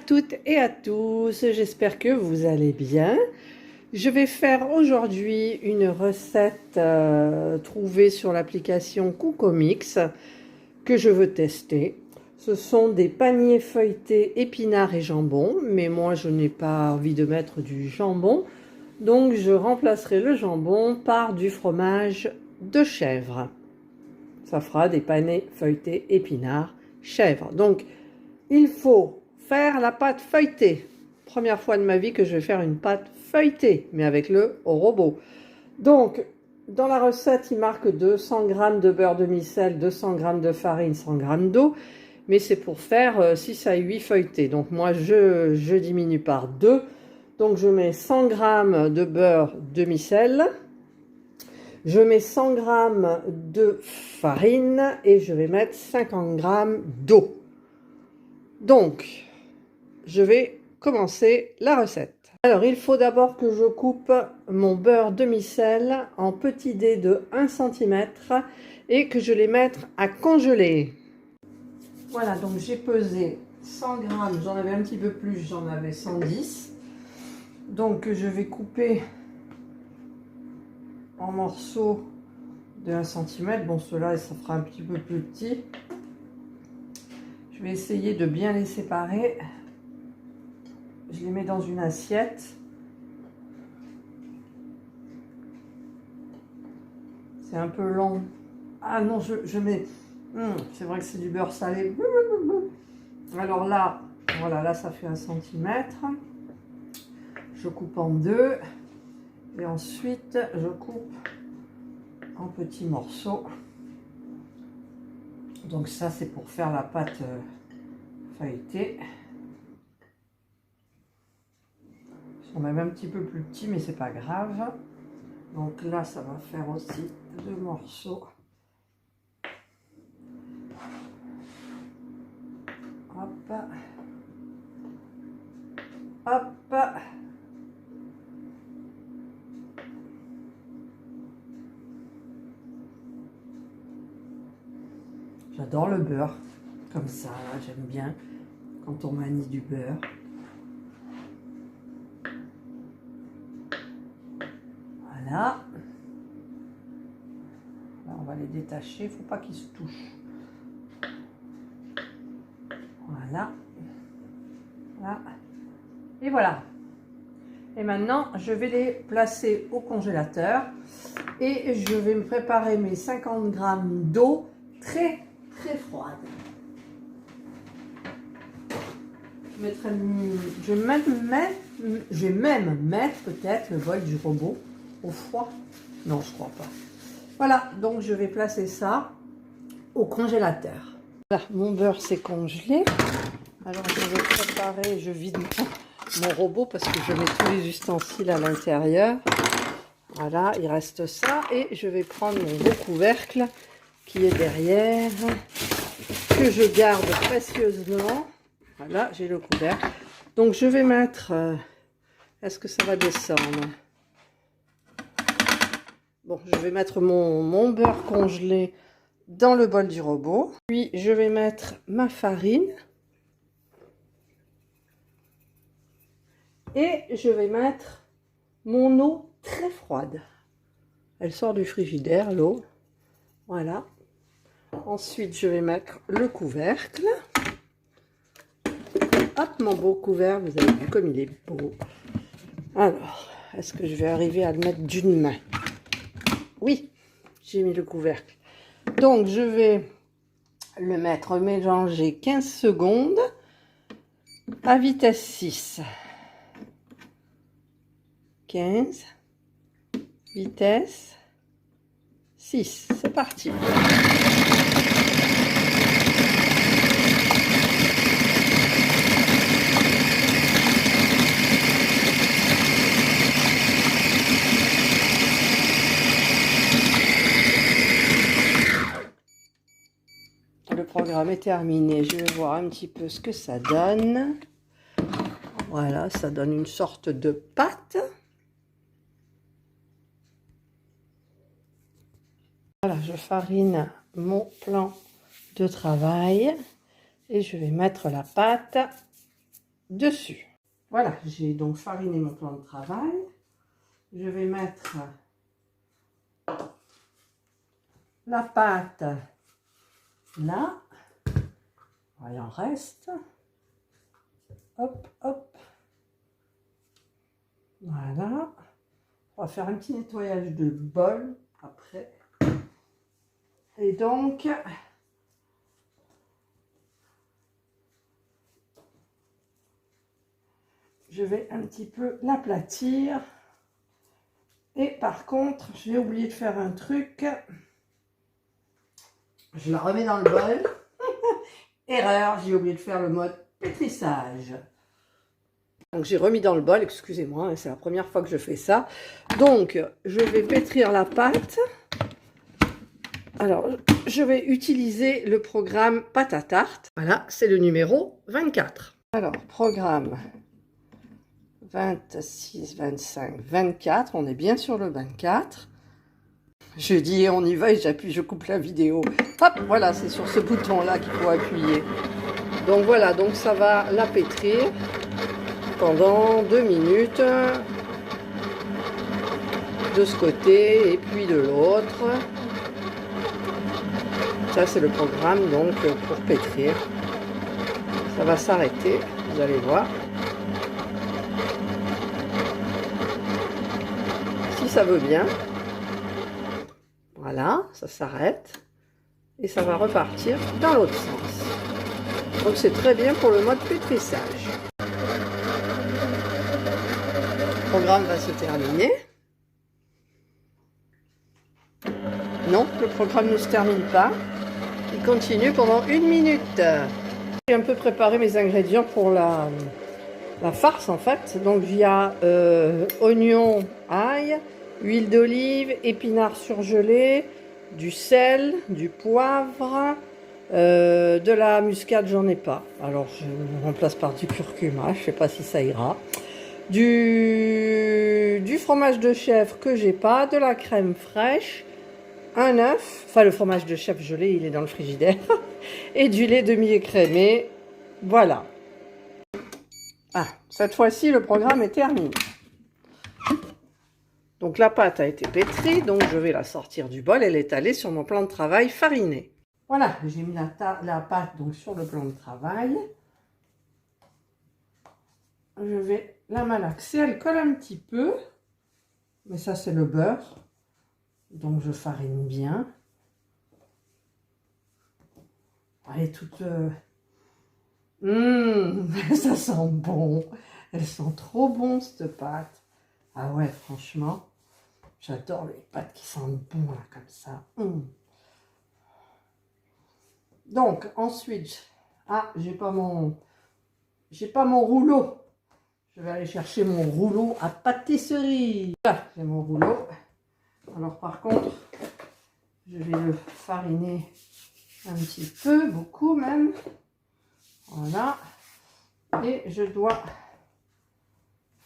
toutes et à tous, j'espère que vous allez bien. Je vais faire aujourd'hui une recette trouvée sur l'application Cocomix que je veux tester. Ce sont des paniers feuilletés épinards et jambon, mais moi je n'ai pas envie de mettre du jambon, donc je remplacerai le jambon par du fromage de chèvre. Ça fera des paniers feuilletés épinards chèvre. Donc il faut faire la pâte feuilletée. Première fois de ma vie que je vais faire une pâte feuilletée, mais avec le robot. Donc, dans la recette, il marque 200 g de beurre demi-sel, 200 g de farine, 100 g d'eau. Mais c'est pour faire 6 à 8 feuilletés. Donc moi, je diminue par 2. Donc je mets 100 g de beurre demi-sel. Je mets 100 g de farine et je vais mettre 50 g d'eau. Donc, je vais commencer la recette. Alors, il faut d'abord que je coupe mon beurre demi-sel en petits dés de 1 cm et que je les mette à congeler. Voilà, donc j'ai pesé 100 g, j'en avais un petit peu plus, j'en avais 110. Donc, je vais couper en morceaux de 1 cm. Bon, ceux-là, ça fera un petit peu plus petit. Je vais essayer de bien les séparer. Je les mets dans une assiette. C'est un peu long. Ah non, je mets... c'est vrai que c'est du beurre salé. Alors là, voilà, là ça fait 1 cm. Je coupe en deux. Et ensuite, je coupe en petits morceaux. Donc ça, c'est pour faire la pâte feuilletée. Ils sont même un petit peu plus petits, mais c'est pas grave. Donc là, ça va faire aussi 2 morceaux. Hop. Hop. J'adore le beurre. Comme ça, j'aime bien quand on manie du beurre. Voilà. Là, on va les détacher, il ne faut pas qu'ils se touchent. Voilà. Voilà. Et voilà. Et maintenant, je vais les placer au congélateur et je vais me préparer mes 50 g d'eau très froide. Je vais même mettre peut-être le bol du robot au froid. Non, je crois pas. Voilà, donc je vais placer ça au congélateur. Voilà, mon beurre s'est congelé. Alors je vais préparer, je vide mon robot parce que je mets tous les ustensiles à l'intérieur. Voilà, il reste ça. Et je vais prendre mon gros couvercle qui est derrière, que je garde précieusement. Voilà, j'ai le couvercle. Donc je vais mettre... est-ce que ça va descendre? Bon, je vais mettre mon beurre congelé dans le bol du robot. Puis je vais mettre ma farine. Et je vais mettre mon eau très froide. Elle sort du frigidaire, l'eau. Voilà. Ensuite, je vais mettre le couvercle. Hop, mon beau couvercle, vous avez vu comme il est beau. Alors, est-ce que je vais arriver à le mettre d'une main? Oui, j'ai mis le couvercle. Donc, je vais le mettre, mélanger 15 secondes à vitesse 6. 15, vitesse 6. C'est parti. Le programme est terminé. Je vais voir un petit peu ce que ça donne. Voilà, ça donne une sorte de pâte. Voilà, je farine mon plan de travail et je vais mettre la pâte dessus. Voilà, j'ai donc fariné mon plan de travail. Je vais mettre la pâte là. Il en reste. Hop, hop. Voilà. On va faire un petit nettoyage de bol après. Et donc, je vais un petit peu l'aplatir. Et par contre, j'ai oublié de faire un truc. Je la remets dans le bol. Erreur, j'ai oublié de faire le mode pétrissage. Donc j'ai remis dans le bol, excusez-moi, c'est la première fois que je fais ça. Donc je vais pétrir la pâte. Alors je vais utiliser le programme pâte à tarte. Voilà, c'est le numéro 24. Alors programme 26, 25, 24. On est bien sur le 24. Je dis on y va et j'appuie, je coupe la vidéo. Hop, voilà, c'est sur ce bouton-là qu'il faut appuyer. Donc voilà, donc ça va la pétrir pendant 2 minutes de ce côté et puis de l'autre. Ça c'est le programme donc pour pétrir. Ça va s'arrêter, vous allez voir. Si ça veut bien. Voilà, ça s'arrête et ça va repartir dans l'autre sens. Donc c'est très bien pour le mode pétrissage. Le programme va se terminer. Non, le programme ne se termine pas. Il continue pendant 1 minute. J'ai un peu préparé mes ingrédients pour la farce en fait. Donc il y a oignon, ail, huile d'olive, épinards surgelés, du sel, du poivre, de la muscade, j'en ai pas. Alors je le remplace par du curcuma, je sais pas si ça ira. Du fromage de chèvre que j'ai pas, de la crème fraîche, un œuf, enfin le fromage de chèvre gelé, il est dans le frigidaire, et du lait demi-écrémé. Voilà. Ah, cette fois-ci, le programme est terminé. Donc la pâte a été pétrie, donc je vais la sortir du bol et l'étaler sur mon plan de travail fariné. Voilà, j'ai mis la pâte donc sur le plan de travail. Je vais la malaxer, elle colle un petit peu, mais ça c'est le beurre, donc je farine bien. Elle est toute... ça sent bon, elles sont trop bonnes cette pâte. Ah ouais, franchement, j'adore les pâtes qui sentent bon là, comme ça. Donc ensuite, j'ai pas mon rouleau. Je vais aller chercher mon rouleau à pâtisserie. Là, j'ai mon rouleau. Alors par contre, je vais le fariner un petit peu, beaucoup même. Voilà. Et je dois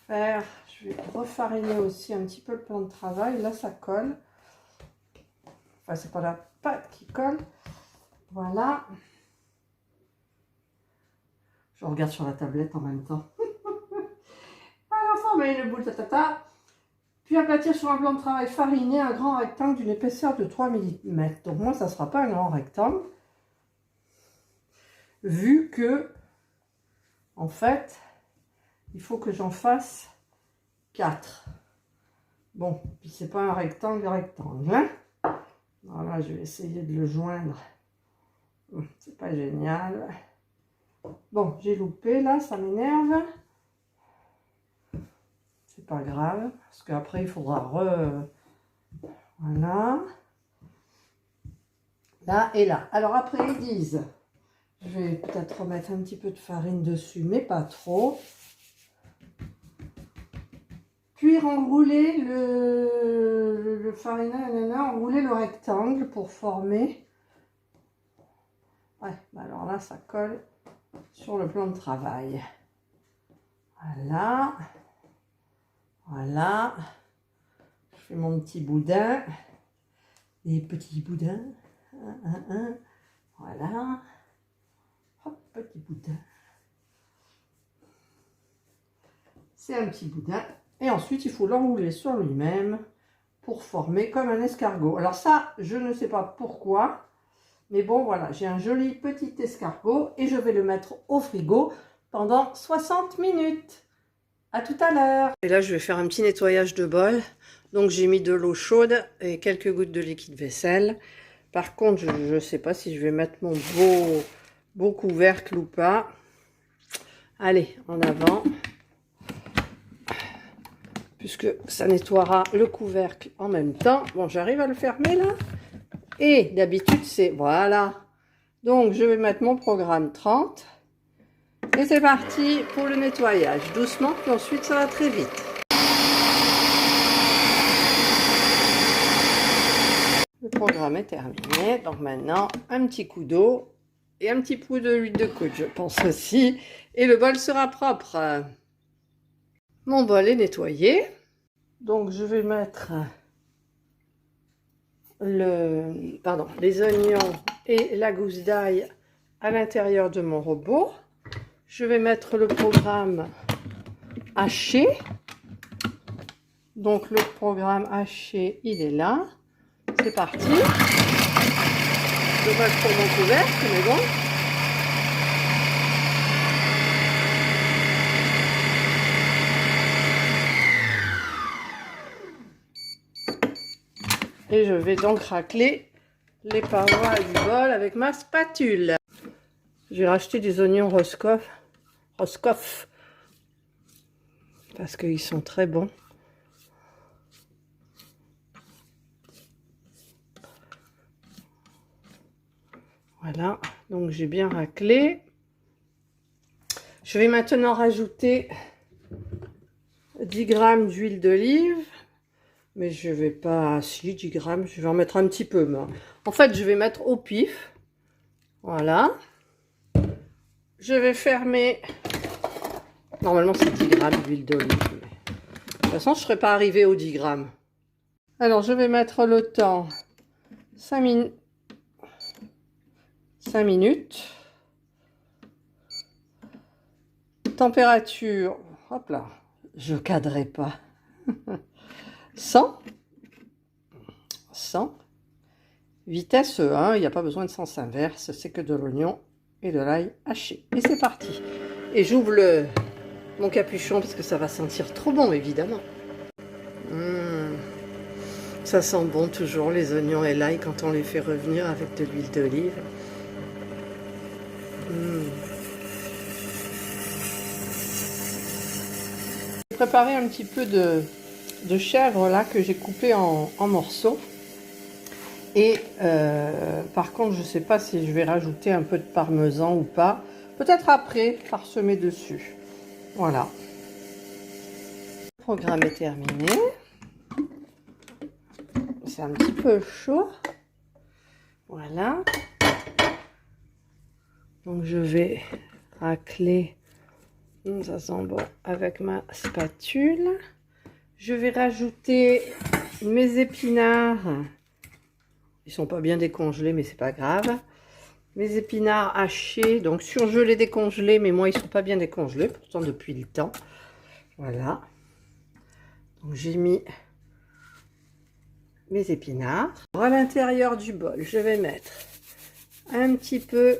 faire, je vais refariner aussi un petit peu le plan de travail. Là, ça colle. Enfin, c'est pas la pâte qui colle. Voilà. Je regarde sur la tablette en même temps. Alors, former une boule tatata. Puis aplatir sur un plan de travail fariné un grand rectangle d'une épaisseur de 3 mm. Donc moi, ça ne sera pas un grand rectangle. Vu que, en fait, il faut que j'en fasse 4. Bon, puis c'est pas un rectangle, hein. Voilà, je vais essayer de le joindre. C'est pas génial. Bon, j'ai loupé là, ça m'énerve. C'est pas grave, parce qu'après il faudra Voilà. Là et là. Alors après ils disent, je vais peut-être remettre un petit peu de farine dessus, mais pas trop. Puis enrouler le farina, enrouler le rectangle pour former. Ouais, bah alors là ça colle sur le plan de travail. Voilà. Voilà. Je fais mon petit boudin. Les petits boudins. Voilà. Hop, petit boudin. C'est un petit boudin. Et ensuite, il faut l'enrouler sur lui-même pour former comme un escargot. Alors ça, je ne sais pas pourquoi. Mais bon, voilà, j'ai un joli petit escargot et je vais le mettre au frigo pendant 60 minutes. À tout à l'heure. Et là, je vais faire un petit nettoyage de bol. Donc, j'ai mis de l'eau chaude et quelques gouttes de liquide vaisselle. Par contre, je ne sais pas si je vais mettre mon beau couvercle ou pas. Allez, en avant. Puisque ça nettoiera le couvercle en même temps. Bon, j'arrive à le fermer là. Et d'habitude, c'est... Voilà. Donc, je vais mettre mon programme 30. Et c'est parti pour le nettoyage. Doucement, puis ensuite, ça va très vite. Le programme est terminé. Donc maintenant, un petit coup d'eau et un petit coup d'huile de coude, je pense aussi. Et le bol sera propre. Mon bol est nettoyé. Donc, je vais mettre les oignons et la gousse d'ail à l'intérieur de mon robot. Je vais mettre le programme haché. Donc le programme haché, il est là. C'est parti. Dommage pour mon couvercle, mais bon. Et je vais donc racler les parois du bol avec ma spatule. J'ai racheté des oignons Roscoff parce qu'ils sont très bons. Voilà, donc j'ai bien raclé. Je vais maintenant rajouter 10 g d'huile d'olive. Mais je vais pas... Si, 10 grammes, je vais en mettre un petit peu. Mais... En fait, je vais mettre au pif. Voilà. Je vais fermer... Normalement, c'est 10 grammes d'huile d'olive. Mais... De toute façon, je ne serais pas arrivée aux 10 grammes. Alors, je vais mettre le temps 5 minutes. Température... Hop là. Je cadrerai pas. 100. Vitesse 1, il n'y a pas besoin de sens inverse, c'est que de l'oignon et de l'ail haché. Et c'est parti. Et j'ouvre mon capuchon parce que ça va sentir trop bon, évidemment. Ça sent bon toujours les oignons et l'ail quand on les fait revenir avec de l'huile d'olive. J'ai préparé un petit peu de chèvre là que j'ai coupé en morceaux. Et par contre, je ne sais pas si je vais rajouter un peu de parmesan ou pas. Peut-être après, parsemer dessus. Voilà. Le programme est terminé. C'est un petit peu chaud. Voilà. Donc je vais racler. Ça sent bon avec ma spatule. Je vais rajouter mes épinards. Ils sont pas bien décongelés, mais c'est pas grave. Mes épinards hachés, donc surgelés, décongelés, mais moi ils sont pas bien décongelés, pourtant depuis le temps. Voilà. Donc j'ai mis mes épinards. À l'intérieur du bol, je vais mettre un petit peu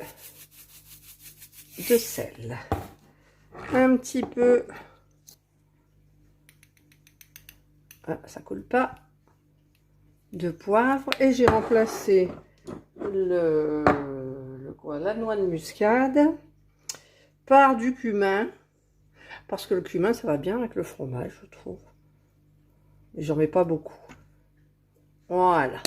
de sel, un petit peu, ça coule pas, de poivre, et j'ai remplacé la noix de muscade par du cumin, parce que le cumin ça va bien avec le fromage, je trouve, mais j'en mets pas beaucoup. Voilà.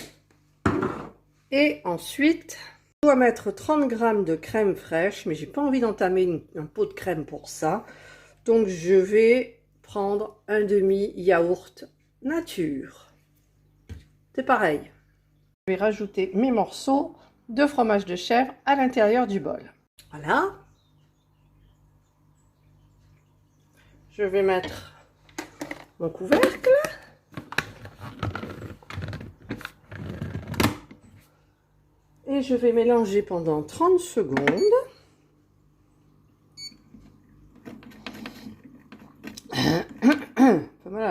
Et ensuite, je dois mettre 30 g de crème fraîche, mais j'ai pas envie d'entamer un pot de crème pour ça, donc je vais prendre un demi yaourt nature. C'est pareil. Je vais rajouter mes morceaux de fromage de chèvre à l'intérieur du bol. Voilà. Je vais mettre mon couvercle. Et je vais mélanger pendant 30 secondes.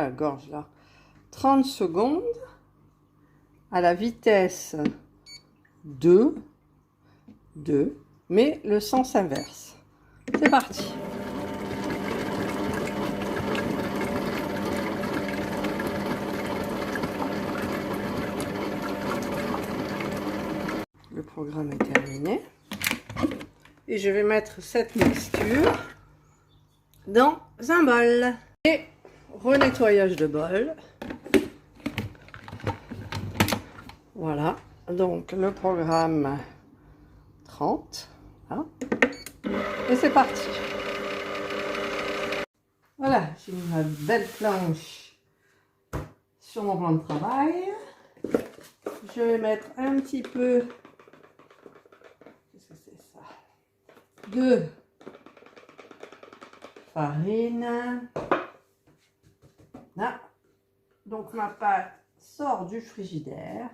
la gorge là. 30 secondes à la vitesse 2, mais le sens inverse. C'est parti. Le programme est terminé. Et je vais mettre cette mixture dans un bol. Et renettoyage de bol. Voilà. Donc le programme 30. Hein. Et c'est parti. Voilà, j'ai mis ma belle planche sur mon plan de travail. Je vais mettre un petit peu, qu'est-ce que c'est ça, de farine. Là. Donc ma pâte sort du frigidaire.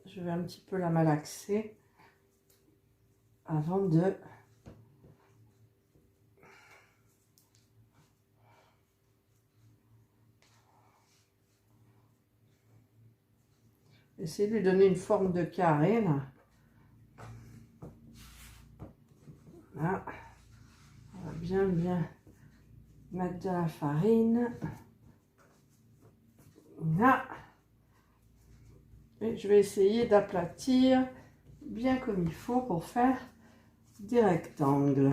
Je vais un petit peu la malaxer avant de essayer de lui donner une forme de carré là. Là. On va bien mettre de la farine. Là. Et je vais essayer d'aplatir bien comme il faut pour faire des rectangles.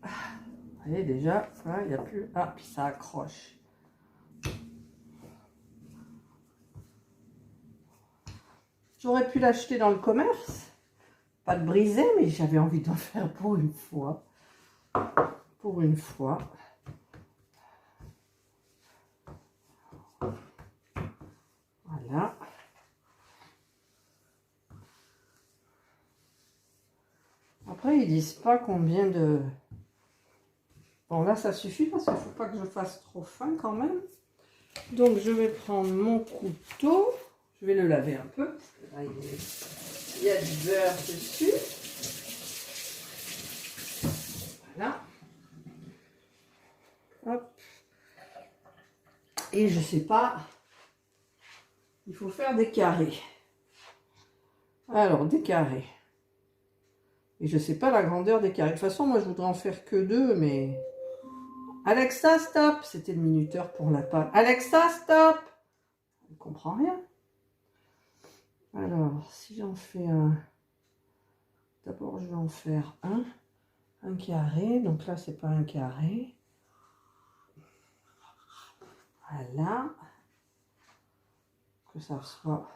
Vous voyez déjà, il n'y a plus... Ah, puis ça accroche. J'aurais pu l'acheter dans le commerce. Pas de briser, mais j'avais envie d'en faire pour une fois. Pour une fois. Voilà. Après, ils disent pas combien de... Bon, là, ça suffit parce qu'il ne faut pas que je fasse trop fin quand même. Donc, je vais prendre mon couteau. Je vais le laver un peu. Parce que là, il y a du beurre dessus. Voilà. Hop. Et je sais pas. Il faut faire des carrés. Alors, des carrés. Et je sais pas la grandeur des carrés. De toute façon, moi, je voudrais en faire que 2, mais... Alexa, stop! C'était le minuteur pour la pâte. Alexa, stop! Elle ne comprend rien. Alors, si j'en fais un... D'abord, je vais en faire un carré. Donc là, c'est pas un carré. Voilà. Que ça soit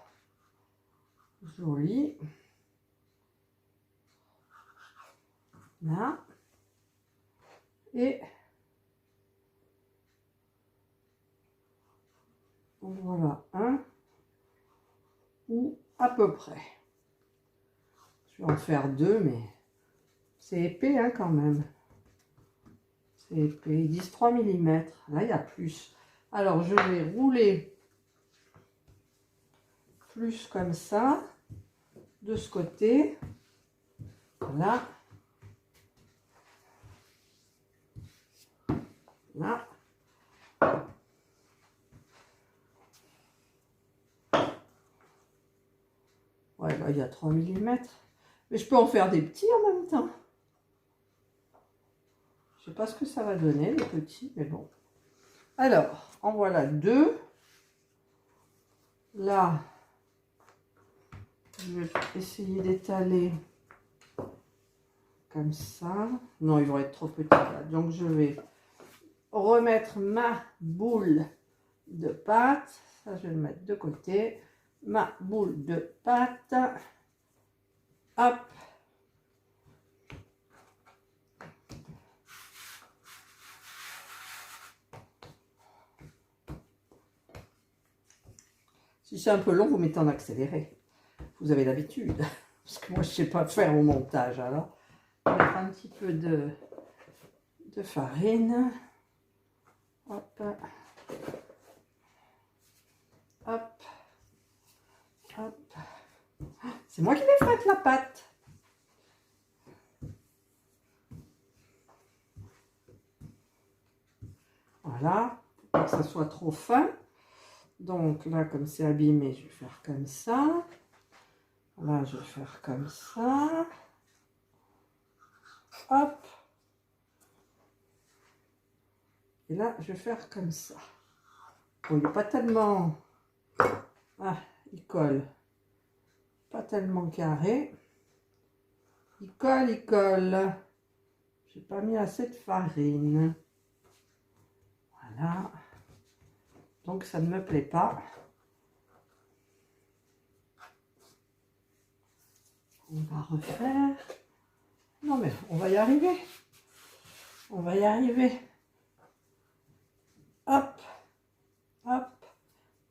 joli. Là. Et voilà un ou à peu près. Je vais en faire 2, mais c'est épais hein, quand même. C'est épais. Ils disent 3 mm. Là, il y a plus. Alors, je vais rouler plus comme ça de ce côté. Voilà. Là. Ouais, là, il y a 3 mm. Mais je peux en faire des petits en même temps. Je sais pas ce que ça va donner, les petits, mais bon. Alors, en voilà 2. Là, je vais essayer d'étaler comme ça. Non, ils vont être trop petits là. Donc, je vais remettre ma boule de pâte. Ça, je vais le mettre de côté. Ma boule de pâte. Hop. Si c'est un peu long, vous mettez en accéléré. Vous avez l'habitude. Parce que moi, je ne sais pas faire au montage. Alors, je vais mettre un petit peu de farine. Hop. C'est moi qui l'ai faite, la pâte. Voilà, faut pas que ça soit trop fin. Donc là, comme c'est abîmé, je vais faire comme ça. Là, je vais faire comme ça. Hop. Et là, je vais faire comme ça. Bon, il n'est pas tellement... Ah, il colle. Pas tellement carré. Il colle, il colle. J'ai pas mis assez de farine. Voilà. Donc, ça ne me plaît pas. On va refaire. Non, mais on va y arriver. On va y arriver. Hop. Hop.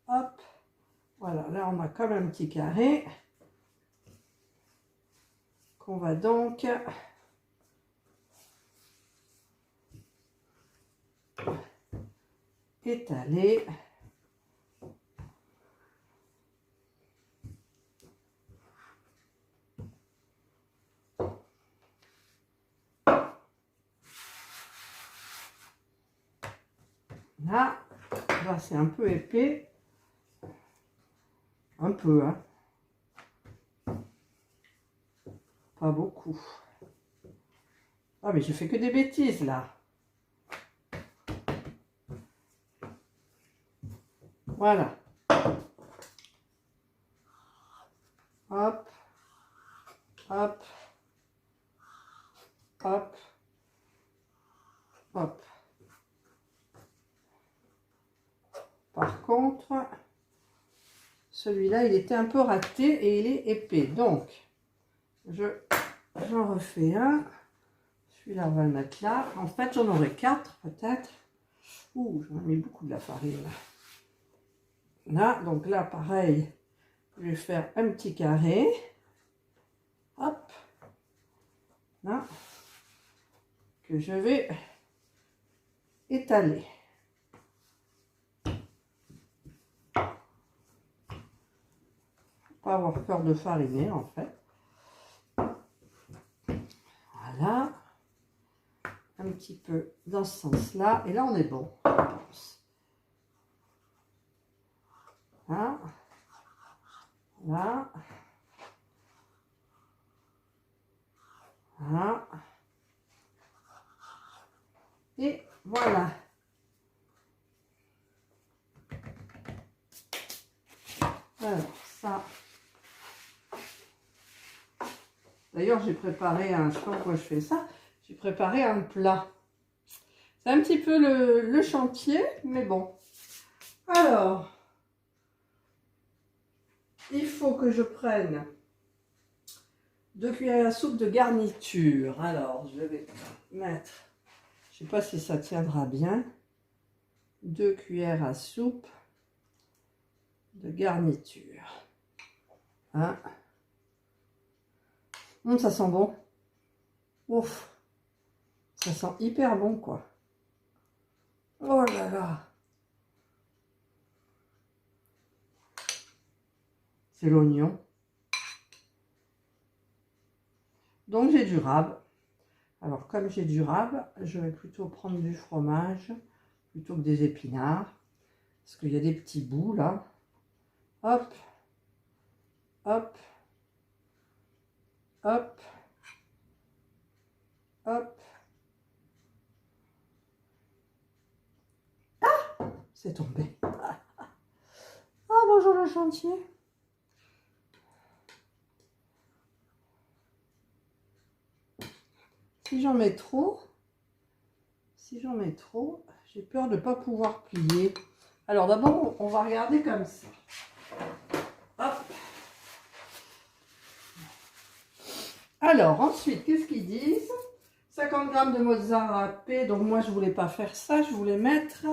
Hop. Voilà, là, on a comme un petit carré. Qu'on va donc étaler. Là c'est un peu épais. Un peu, hein. Pas beaucoup. Ah, mais je fais que des bêtises, là. Voilà. Hop. Hop. Hop. Hop. Par contre, celui-là, il était un peu raté et il est épais. Donc, j'en refais un. Celui-là, on va le mettre là. En fait, j'en aurai 4 peut-être. Ouh, j'en ai mis beaucoup de la farine. Là, donc là, pareil, je vais faire un petit carré. Hop. Là. Que je vais étaler. Pas avoir peur de fariner, en fait. Voilà. Un petit peu dans ce sens-là. Et là, on est bon, je pense. Là. Là. Là. Et voilà. Alors, ça. D'ailleurs, j'ai préparé un... Je sais pas pourquoi je fais ça. J'ai préparé un plat. C'est un petit peu le chantier, mais bon. Alors, il faut que je prenne 2 cuillères à soupe de garniture. Alors, je vais mettre, je sais pas si ça tiendra bien, 2 cuillères à soupe de garniture. Hein? Ça sent bon. Ouf, ça sent hyper bon, quoi. Oh là là. C'est l'oignon. Donc j'ai du rab. Alors comme j'ai du rab, je vais plutôt prendre du fromage plutôt que des épinards. Parce qu'il y a des petits bouts là. Hop. Hop. Hop. Hop. Ah! C'est tombé. Ah, bonjour le chantier. Si j'en mets trop, j'ai peur de ne pas pouvoir plier. Alors d'abord, on va regarder comme ça. Hop. Alors ensuite, qu'est-ce qu'ils disent? 50 g de mozza râpé. Donc moi, je voulais pas faire ça. Je voulais mettre...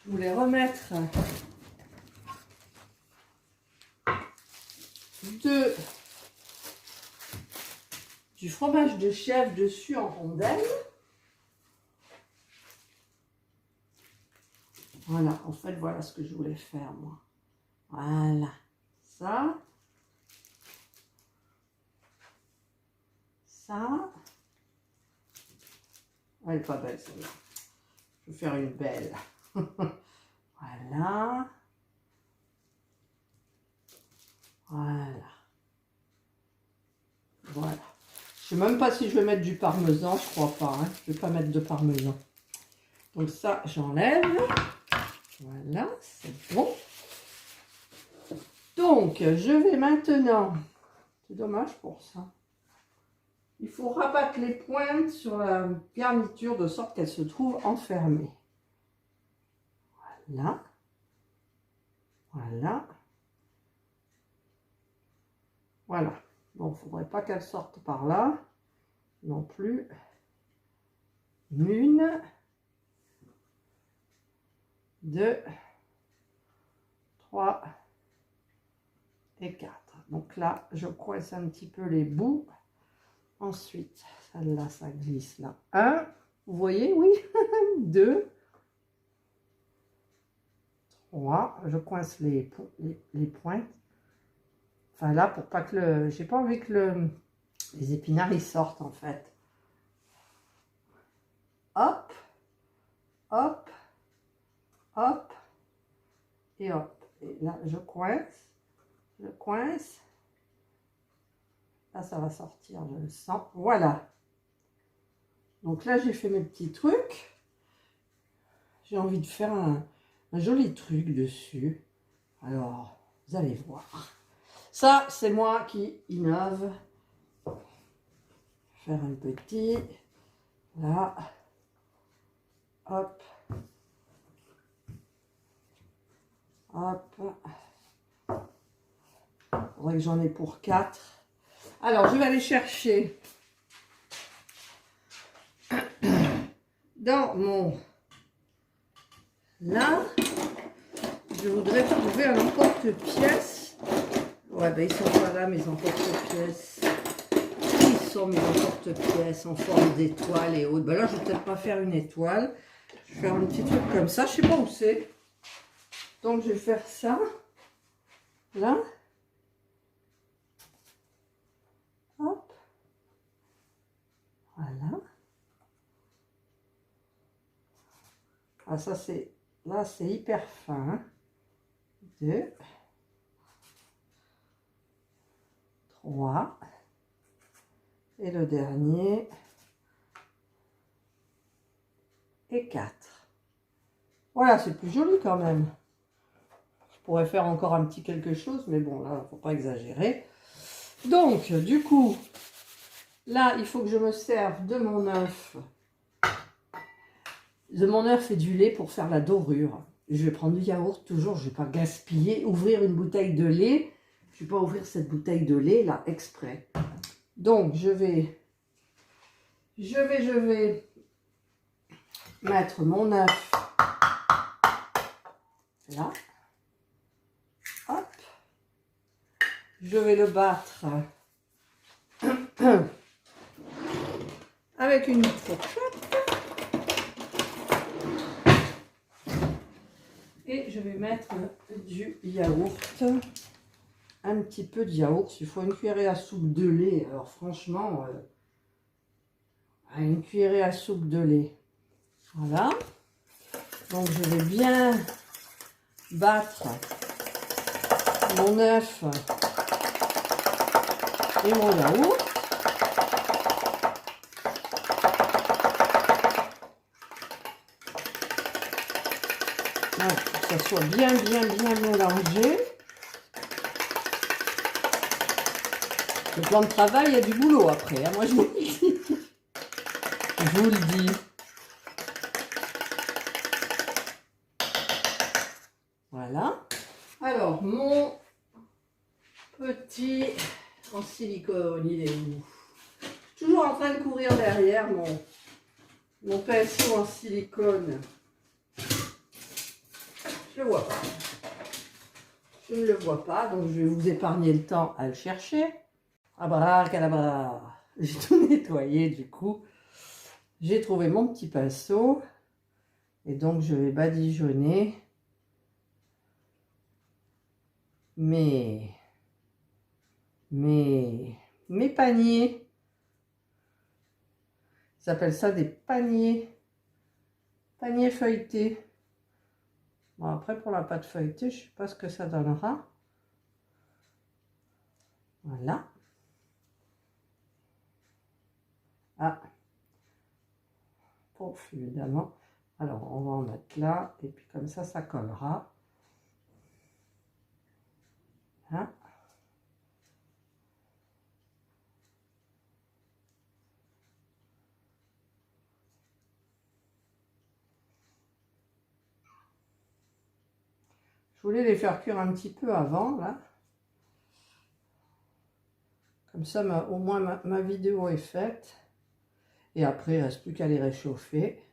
Je voulais remettre du fromage de chèvre dessus en rondelles. Voilà, en fait, voilà ce que je voulais faire, moi. Voilà. ça. Ça. Elle n'est pas belle celle-là. Je vais faire une belle. Voilà. Voilà. Voilà. Je ne sais même pas si je vais mettre du parmesan, je crois pas. Hein. Je ne vais pas mettre de parmesan. Donc ça, j'enlève. Voilà, c'est bon. Donc, je vais maintenant... C'est dommage pour ça. Il faut rabattre les pointes sur la garniture de sorte qu'elle se trouve enfermée. Voilà. Voilà. Voilà. Bon, il ne faudrait pas qu'elle sorte par là non plus. Une, deux, trois et quatre. Donc là, je coince un petit peu les bouts. Ensuite, celle-là, ça glisse là. Un, vous voyez, oui. Deux, trois. Je coince les pointes. Enfin là, pour pas que le... J'ai pas envie que les épinards ils sortent en fait. Hop, hop, hop, et hop. Et là, je coince. Je coince. Là, ça va sortir, je le sens. Voilà. Donc là, j'ai fait mes petits trucs. J'ai envie de faire un joli truc dessus. Alors, vous allez voir. Ça, c'est moi qui innove. Faire un petit. Là. Hop. Hop. Il faudrait que j'en ai pour 4. Alors, je vais aller chercher dans mon... Là, je voudrais trouver un emporte-pièce. Ouais, ben ils sont pas là, mes emporte-pièces. Ils sont mes emporte-pièces en forme d'étoile et autres. Ben là, je vais peut-être pas faire une étoile. Je vais faire un petit truc comme ça. Je sais pas où c'est. Donc, je vais faire ça. Là. Hop. Voilà. Ah, ça, c'est... Là, c'est hyper fin. 2. 3. Et le dernier. Et 4. Voilà, c'est plus joli quand même. Je pourrais faire encore un petit quelque chose, mais bon, là, il ne faut pas exagérer. Donc, du coup, là, il faut que je me serve de mon œuf. De mon œuf et du lait pour faire la dorure. Je vais prendre du yaourt, toujours, je ne vais pas gaspiller. Ouvrir une bouteille de lait. Je ne vais pas ouvrir cette bouteille de lait, là, exprès. Donc, je vais mettre mon œuf là. Hop. Je vais le battre avec une fourchette. Et je vais mettre du yaourt. Un petit peu de yaourt. Il faut une cuillerée à soupe de lait. Alors franchement, une cuillerée à soupe de lait. Voilà. Donc je vais bien battre mon œuf et mon yaourt. Voilà, pour que ça soit bien mélangé. Le plan de travail, il y a du boulot après, hein, moi je vous le dis. Je vous le dis. Voilà. Alors, mon petit en silicone, il est où? Toujours en train de courir derrière mon pinceau en silicone. Je le vois pas. Je ne le vois pas, donc je vais vous épargner le temps à le chercher. Abracadabra. J'ai tout nettoyé du coup. J'ai trouvé mon petit pinceau. Et donc je vais badigeonner mes mes paniers. Ils appellent ça des paniers feuilletés. Bon, après, pour la pâte feuilletée, je ne sais pas ce que ça donnera. Voilà. Ah, pour évidemment. Alors, on va en mettre là, et puis comme ça collera. Hein? Je voulais les faire cuire un petit peu avant, là. Comme ça, au moins, ma vidéo est faite. Et après, il ne reste plus qu'à les réchauffer.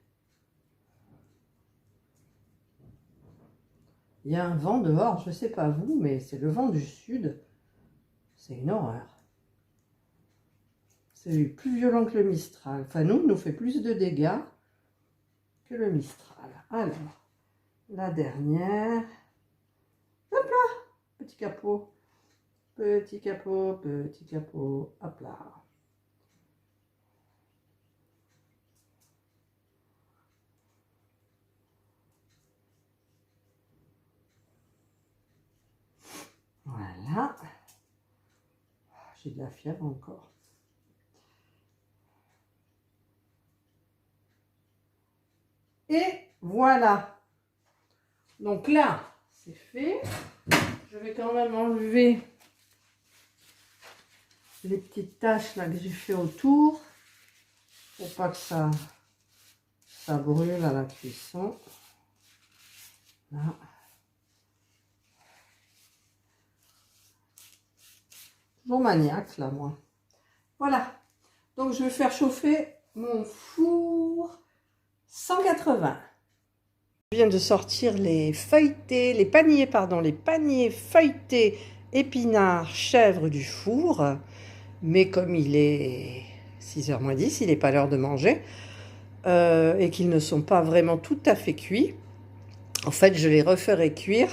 Il y a un vent dehors, je ne sais pas vous, mais c'est le vent du sud. C'est une horreur. C'est plus violent que le Mistral. Enfin, il nous fait plus de dégâts que le Mistral. Alors, la dernière. Hop là, petit capot. Petit capot, petit capot. Hop là. Voilà. J'ai de la fièvre encore. Et voilà. Donc là, c'est fait. Je vais quand même enlever les petites taches là que j'ai fait autour. Pour pas que ça brûle à la cuisson. Là. Toujours maniaque là, moi. Voilà. Donc je vais faire chauffer mon four 180. Je viens de sortir les paniers feuilletés épinards chèvre du four. Mais comme il est 6h moins 10, il n'est pas l'heure de manger. Et qu'ils ne sont pas vraiment tout à fait cuits. En fait, je les referai cuire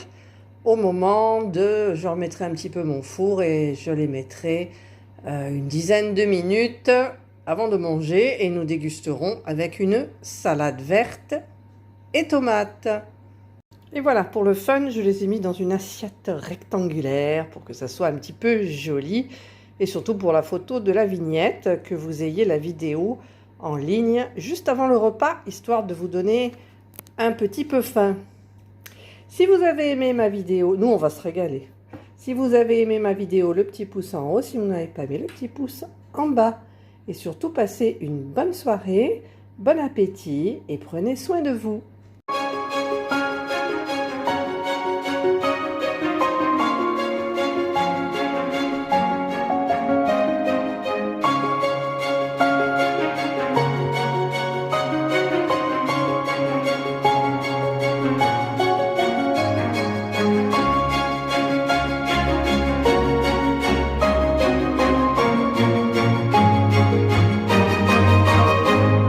au moment de... Je remettrai un petit peu mon four et je les mettrai une dizaine de minutes avant de manger. Et nous dégusterons avec une salade verte et tomates. Et voilà, pour le fun, je les ai mis dans une assiette rectangulaire pour que ça soit un petit peu joli. Et surtout pour la photo de la vignette, que vous ayez la vidéo en ligne juste avant le repas, histoire de vous donner un petit peu faim. Si vous avez aimé ma vidéo, nous on va se régaler. Si vous avez aimé ma vidéo, le petit pouce en haut. Si vous n'avez pas aimé, le petit pouce en bas. Et surtout, passez une bonne soirée, bon appétit et prenez soin de vous.